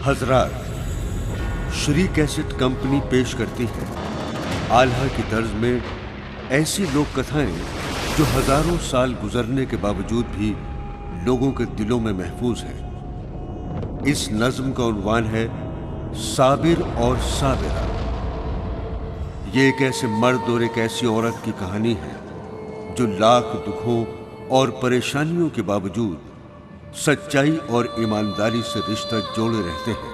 हजरात, Shri cassette company पेश करती है आल्हा की तर्ज में ऐसी लोक कथाएं जो हजारों साल गुजरने के बावजूद भी लोगों के दिलों में महफूज है। इस नज्म का उन्वान है साबिर और साबिरा। ये एक ऐसे मर्द और एक ऐसी औरत की कहानी है जो लाख दुखों और परेशानियों के बावजूद सच्चाई और ईमानदारी से रिश्ता जोड़े रहते हैं।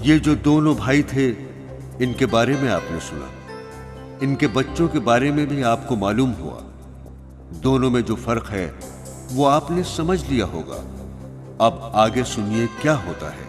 ये जो दोनों भाई थे, इनके बारे में आपने सुना, इनके बच्चों के बारे में भी आपको मालूम हुआ। दोनों में जो फर्क है वो आपने समझ लिया होगा। अब आगे सुनिए क्या होता है।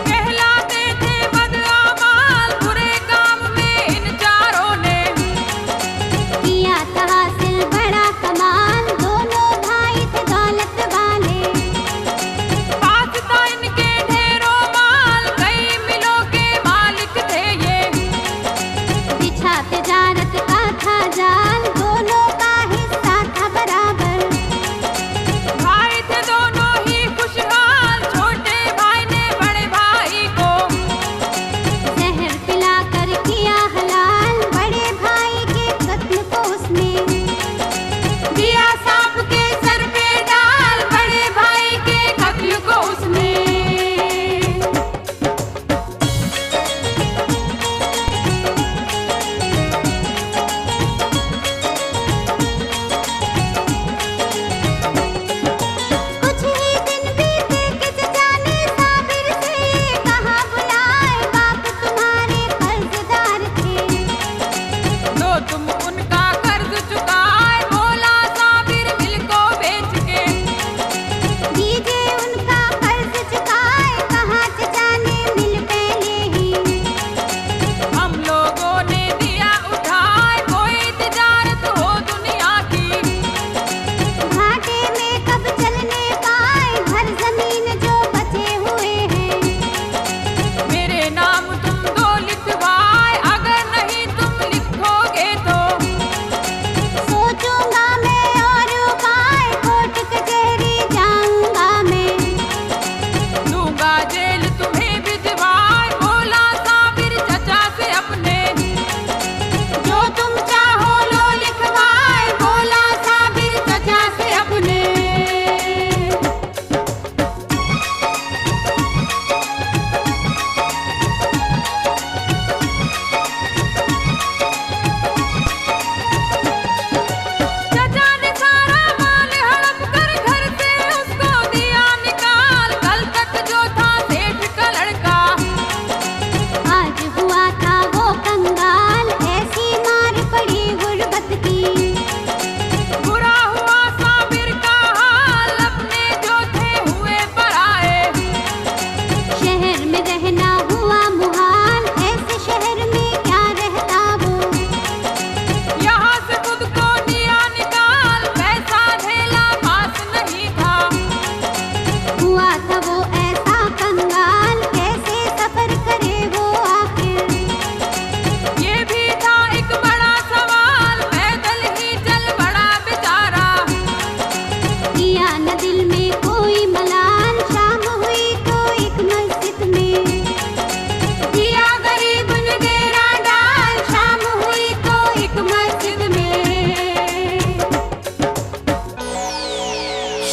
कहलाते थे बदआमान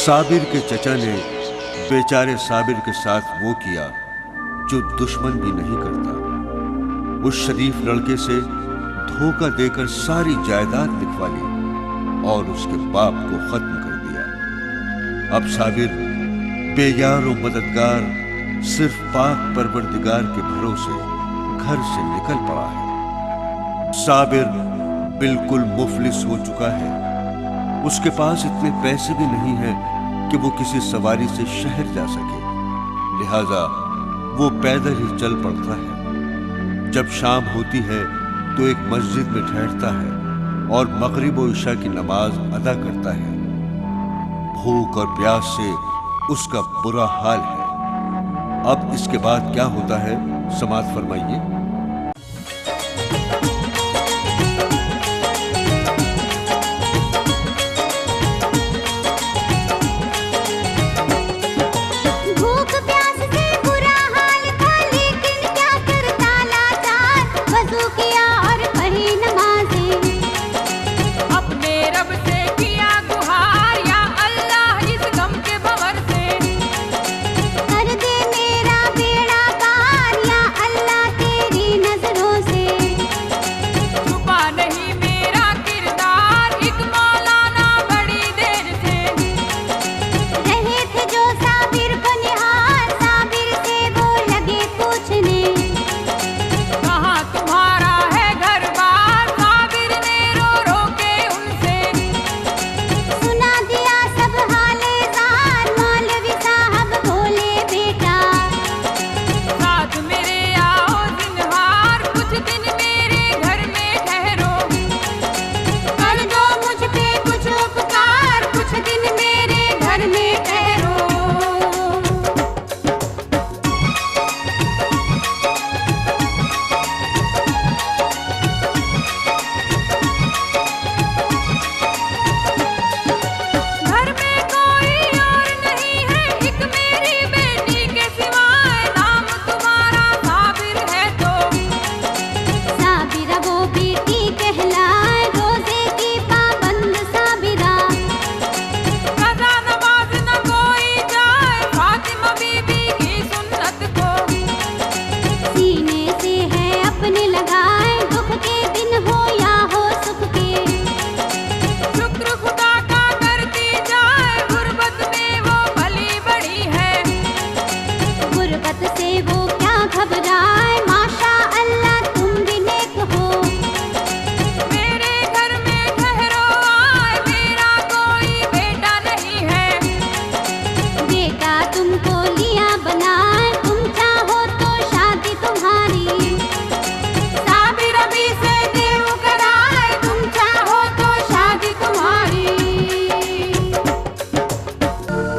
साबिर के चचा ने बेचारे साबिर के साथ वो किया जो दुश्मन भी नहीं करता। उस शरीफ लड़के से धोखा देकर सारी जायदाद लिखवा ली और उसके बाप को खत्म कर दिया। अब साबिर बेयार और मददगार सिर्फ पाक परवरदिगार के भरोसे घर से निकल पड़ा है। साबिर बिल्कुल मुफलिस हो चुका है। उसके पास इतने पैसे भी नहीं हैं कि वो किसी सवारी से शहर जा सके, लिहाजा वो पैदल ही चल पड़ता है। जब शाम होती है तो एक मस्जिद में ठहरता है और मगरिब और इशा की नमाज अदा करता है। भूख और प्यास से उसका बुरा हाल है। अब इसके बाद क्या होता है, समाअत फरमाइए।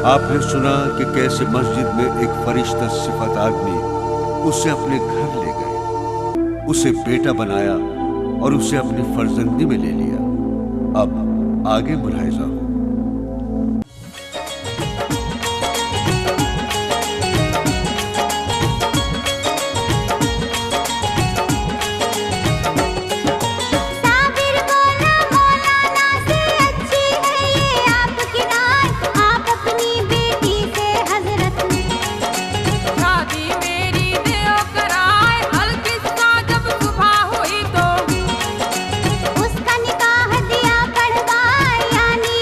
आपने सुना कि कैसे मस्जिद में एक फरिश्ता सिफत आदमी उसे अपने घर ले गए, उसे बेटा बनाया और उसे अपनी फर्जंदी में ले लिया। अब आगे मुलाहिजा हो। उसका निकाह दिया पढ़वा, यानी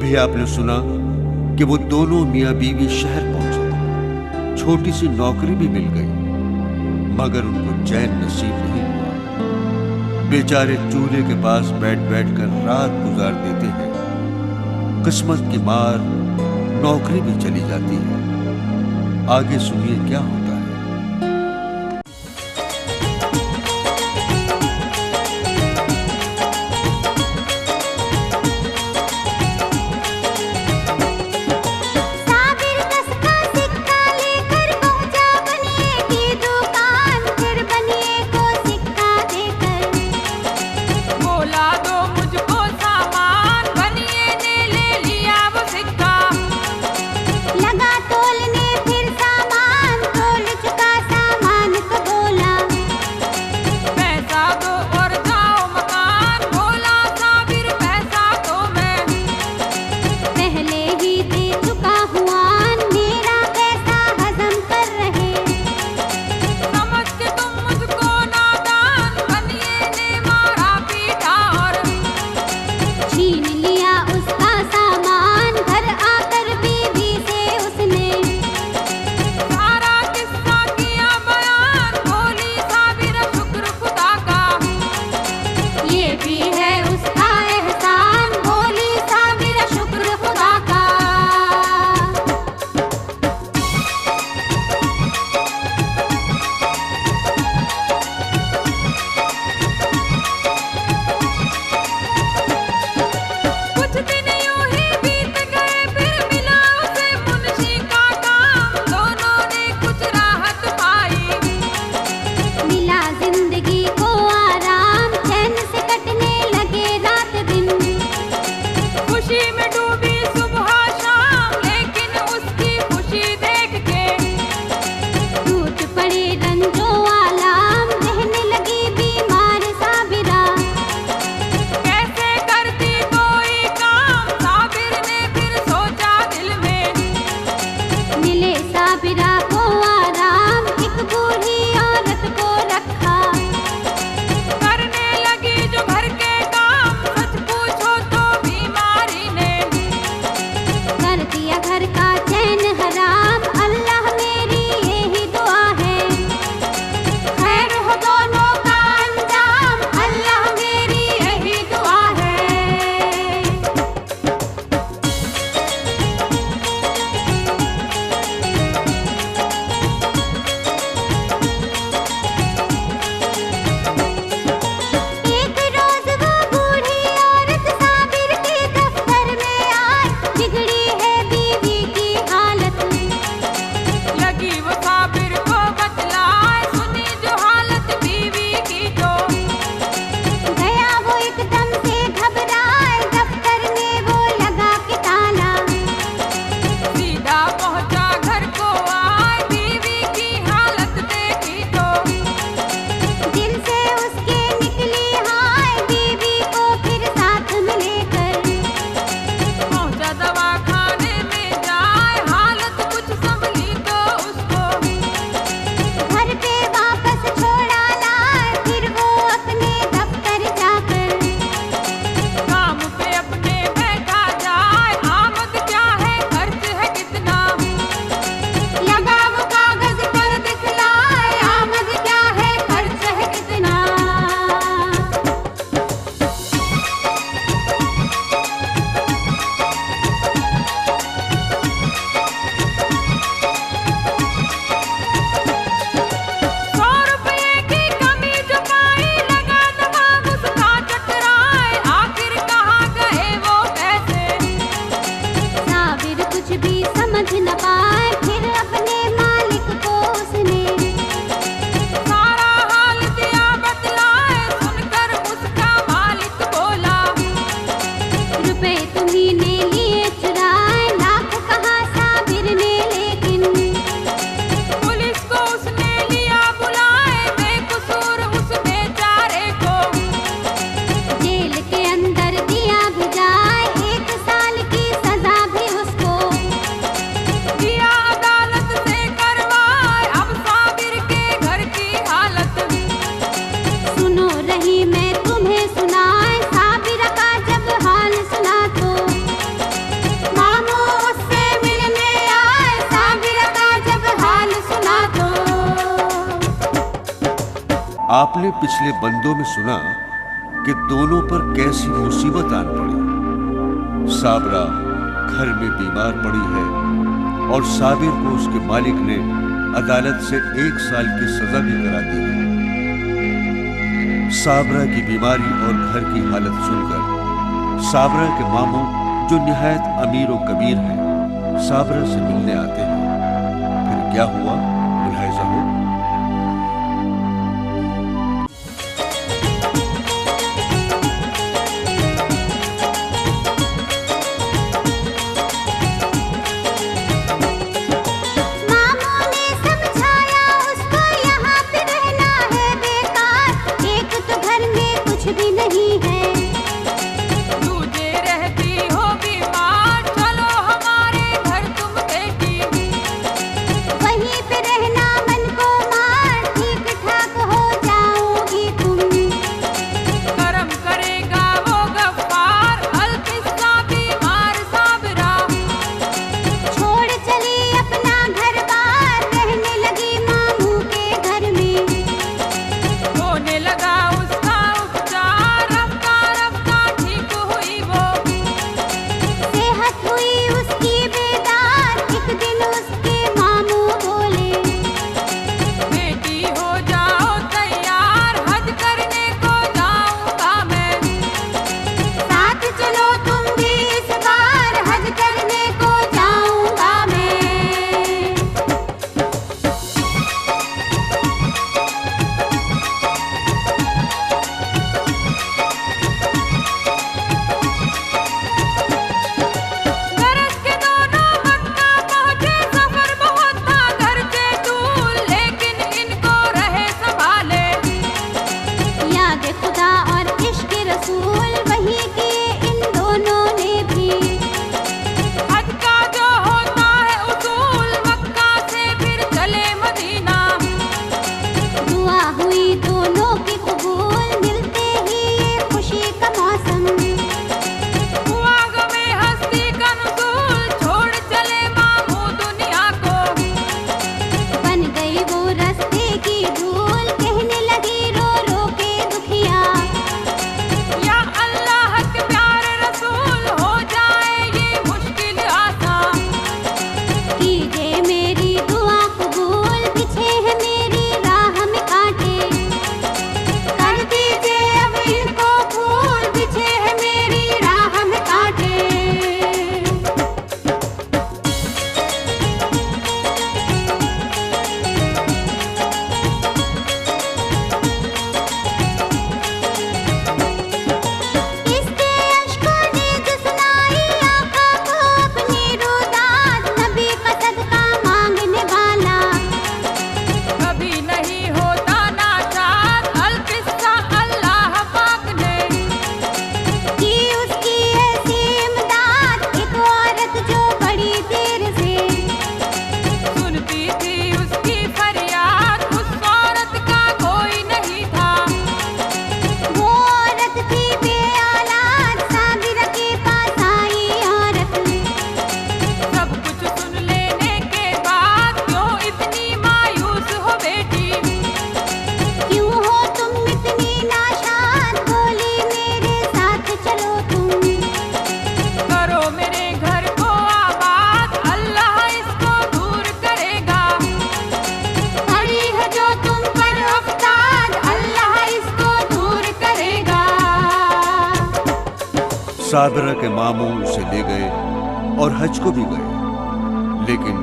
कभी आपने सुना कि वो दोनों मियां बीवी शहर पहुंचे, छोटी सी नौकरी भी मिल गई, मगर उनको चैन नसीब नहीं हुआ। बेचारे चूल्हे के पास बैठ बैठ कर रात गुजार देते हैं। किस्मत की मार, नौकरी भी चली जाती है। आगे सुनिए क्या होता है। लगा तोलने फिर सामान तोल आपने पिछले बंदों में सुना कि दोनों पर कैसी मुसीबत आन पड़ी। साबरा घर में बीमार पड़ी है और साबिर को उसके मालिक ने अदालत से 1 साल की सजा भी करा दी है। साबरा की बीमारी और घर की हालत सुनकर साबरा के मामू, जो निहायत अमीर और कबीर हैं, साबरा से मिलने आते हैं। फिर क्या हुआ, मुलाहिजा हो। साबरा के मामू उसे ले गए और हज को भी गए, लेकिन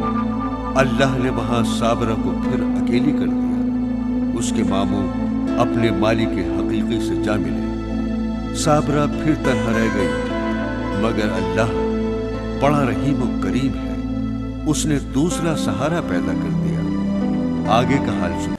अल्लाह ने वहां साबरा को फिर अकेली कर दिया। उसके मामू अपने मालिक हकीकी से जा मिले। साबरा फिर तन्हा रह गई, मगर अल्लाह बड़ा रहीम और करीम है, उसने दूसरा सहारा पैदा कर दिया। आगे का हाल सुनो।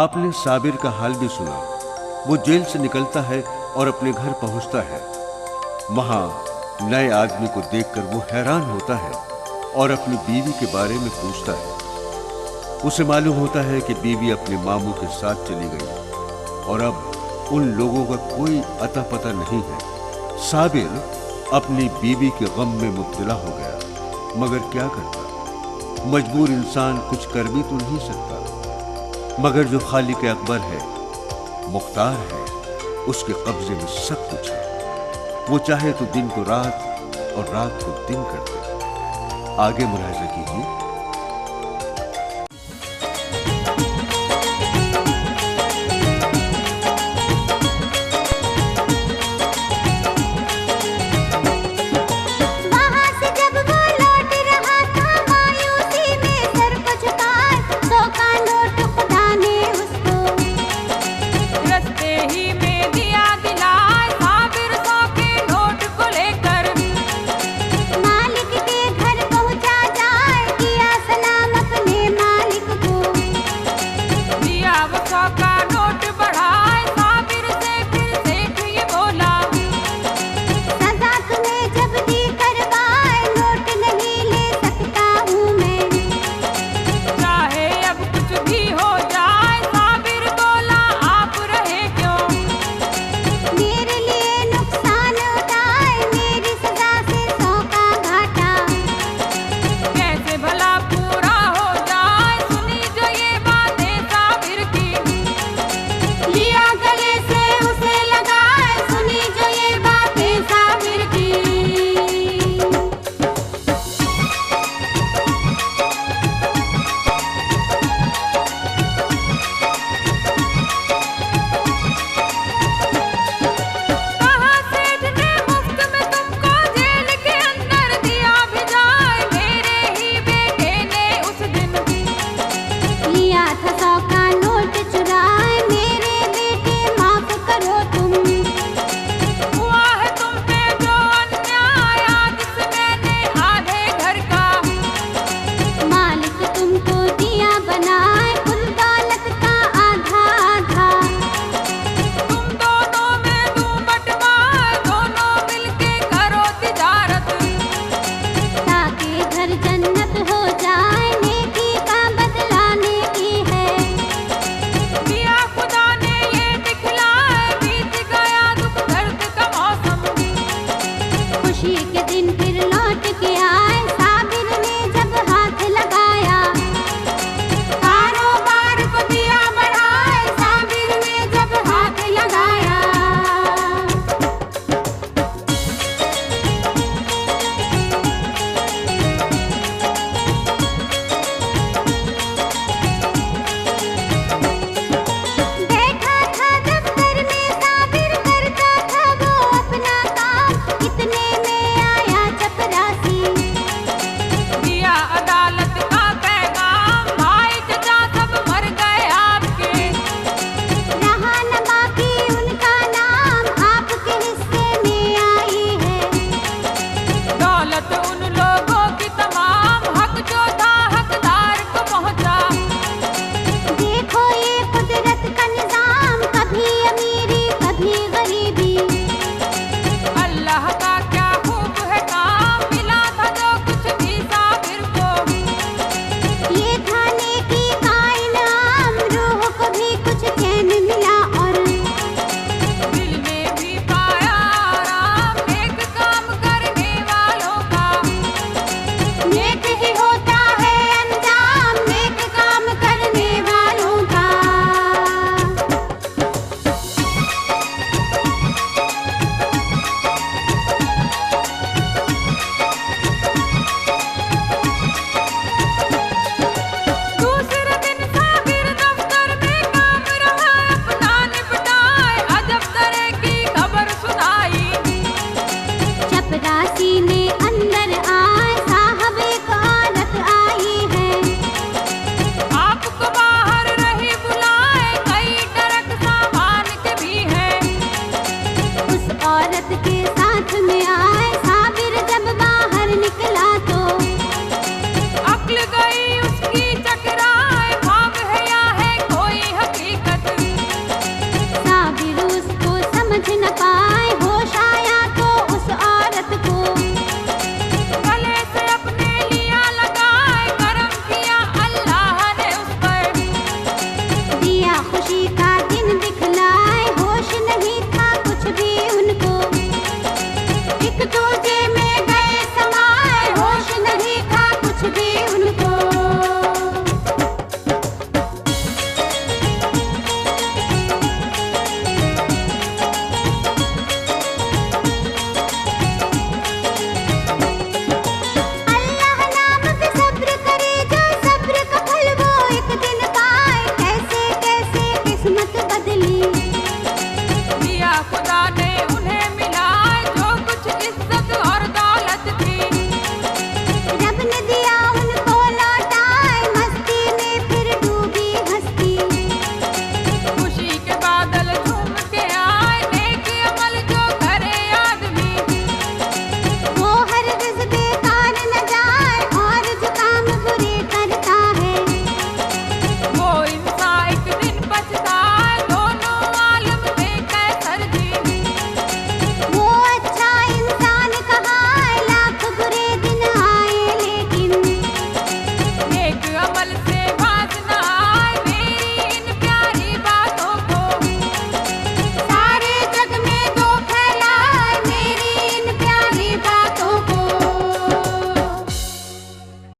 आपने साबिर का हाल भी सुना। वो जेल से निकलता है और अपने घर पहुंचता है। वहां नए आदमी को देखकर वो हैरान होता है और अपनी बीवी के बारे में पूछता है। उसे मालूम होता है कि बीवी अपने मामू के साथ चली गई और अब उन लोगों का कोई अता पता नहीं है। साबिर अपनी बीवी के गम में मुब्तला हो गया, मगर क्या करता? मजबूर इंसान कुछ कर भी तो नहीं सकता। मगर जो खालिक अकबर है, मुख्तार है, उसके कब्जे में सब कुछ है। वो चाहे तो दिन को रात और रात को दिन कर दे। आगे मुलाहिजा कीजिए।